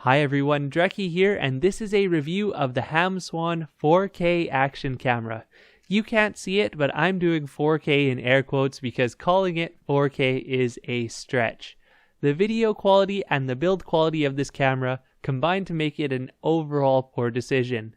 Hi everyone, Drecky here, and this is a review of the Hamswan 4K action camera. You can't see it, but I'm doing 4K in air quotes because calling it 4K is a stretch. The video quality and the build quality of this camera combine to make it an overall poor decision.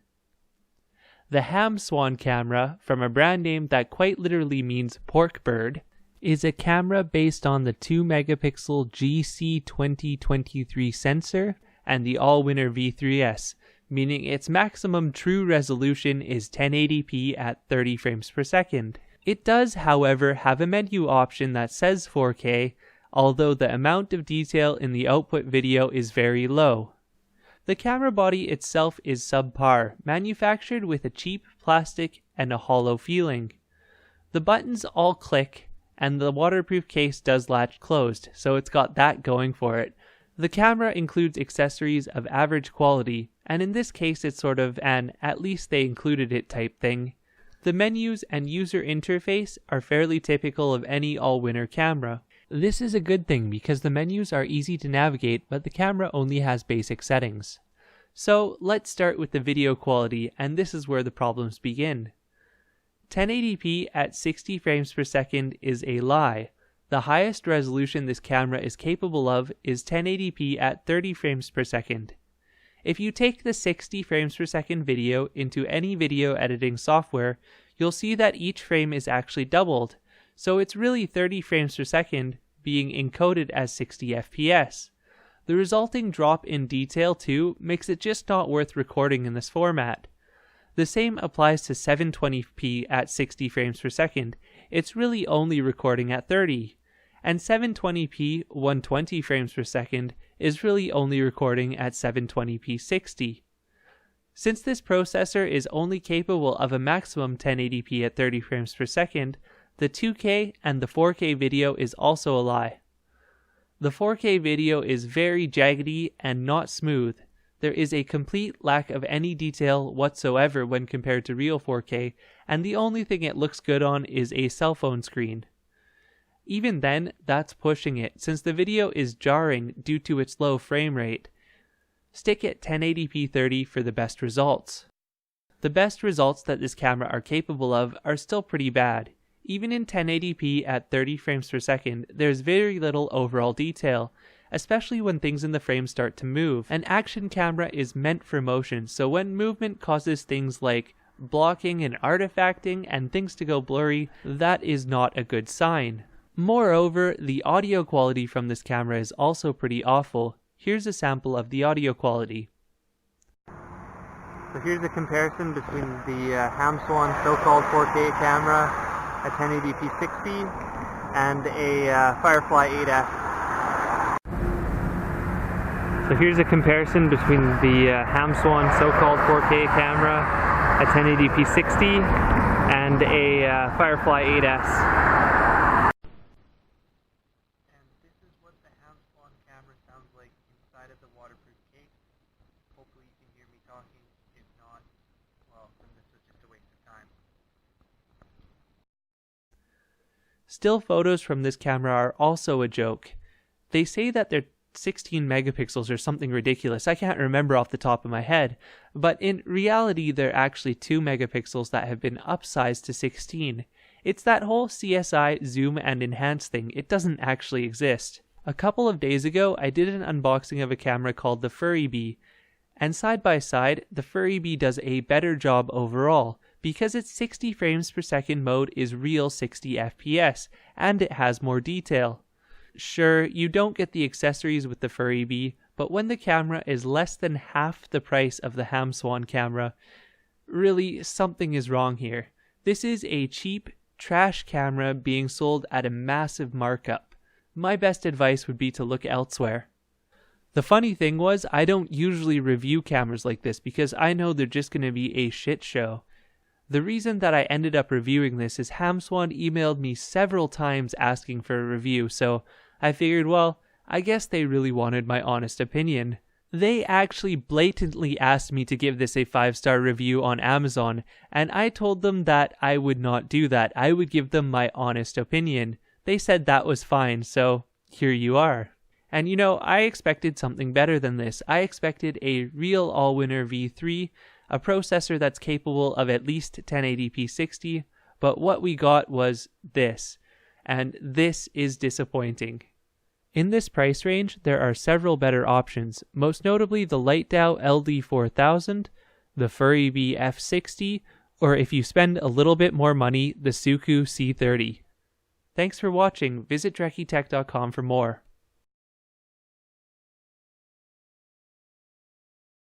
The Hamswan camera, from a brand name that quite literally means pork bird, is a camera based on the 2 megapixel GC2023 sensor and the Allwinner V3s, meaning its maximum true resolution is 1080p at 30 frames per second. It does, however, have a menu option that says 4K, although the amount of detail in the output video is very low. The camera body itself is subpar, manufactured with a cheap plastic and a hollow feeling. The buttons all click, and the waterproof case does latch closed, so it's got that going for it. The camera includes accessories of average quality, and in this case it's sort of an at least they included it type thing. The menus and user interface are fairly typical of any Allwinner camera. This is a good thing because the menus are easy to navigate, but the camera only has basic settings. So let's start with the video quality, and this is where the problems begin. 1080p at 60 frames per second is a lie. The highest resolution this camera is capable of is 1080p at 30 frames per second. If you take the 60 frames per second video into any video editing software, you'll see that each frame is actually doubled, so it's really 30 frames per second being encoded as 60 FPS. The resulting drop in detail too makes it just not worth recording in this format. The same applies to 720p at 60 frames per second. It's really only recording at 30. And 720p 120 frames per second is really only recording at 720p 60. Since this processor is only capable of a maximum 1080p at 30 frames per second, the 2K and the 4K video is also a lie. The 4K video is very jaggedy and not smooth. There is a complete lack of any detail whatsoever when compared to real 4K, and the only thing it looks good on is a cell phone screen. Even then, that's pushing it, since the video is jarring due to its low frame rate. Stick at 1080p 30 for the best results. The best results that this camera are capable of are still pretty bad. Even in 1080p at 30 frames per second, there's very little overall detail, especially when things in the frame start to move. An action camera is meant for motion, so when movement causes things like blocking and artifacting and things to go blurry, that is not a good sign. Moreover, the audio quality from this camera is also pretty awful. Here's a sample of the audio quality. So here's a comparison between the Hamswan so-called 4K camera at 1080p 60 and a Firefly 8s. So here's a comparison between the Hamswan so-called 4K camera at 1080p 60 and a Firefly 8s. Of the waterproof case. Hopefully you can hear me talking. If not, well, then this was just a waste of time. Still photos from this camera are also a joke. They say that they're 16 megapixels or something ridiculous. I can't remember off the top of my head, but in reality they're actually 2 megapixels that have been upsized to 16. It's that whole CSI zoom and enhance thing. It doesn't actually exist. A couple of days ago, I did an unboxing of a camera called the Furibee, and side by side, the Furibee does a better job overall, because its 60 frames per second mode is real 60 FPS, and it has more detail. Sure, you don't get the accessories with the Furibee, but when the camera is less than half the price of the Hamswan camera, really, something is wrong here. This is a cheap, trash camera being sold at a massive markup. My best advice would be to look elsewhere. The funny thing was, I don't usually review cameras like this because I know they're just going to be a shit show. The reason that I ended up reviewing this is Hamswan emailed me several times asking for a review, so I figured, well, I guess they really wanted my honest opinion. They actually blatantly asked me to give this a 5-star review on Amazon, and I told them that I would not do that. I would give them my honest opinion. They said that was fine, so here you are. And you know, I expected something better than this. I expected a real Allwinner V3, a processor that's capable of at least 1080p 60, but what we got was this. And this is disappointing. In this price range, there are several better options, most notably the Lightdow LD4000, the Furibee F60, or if you spend a little bit more money, the SooCoo C30. Thanks for watching. Visit TrekkyTech.com for more.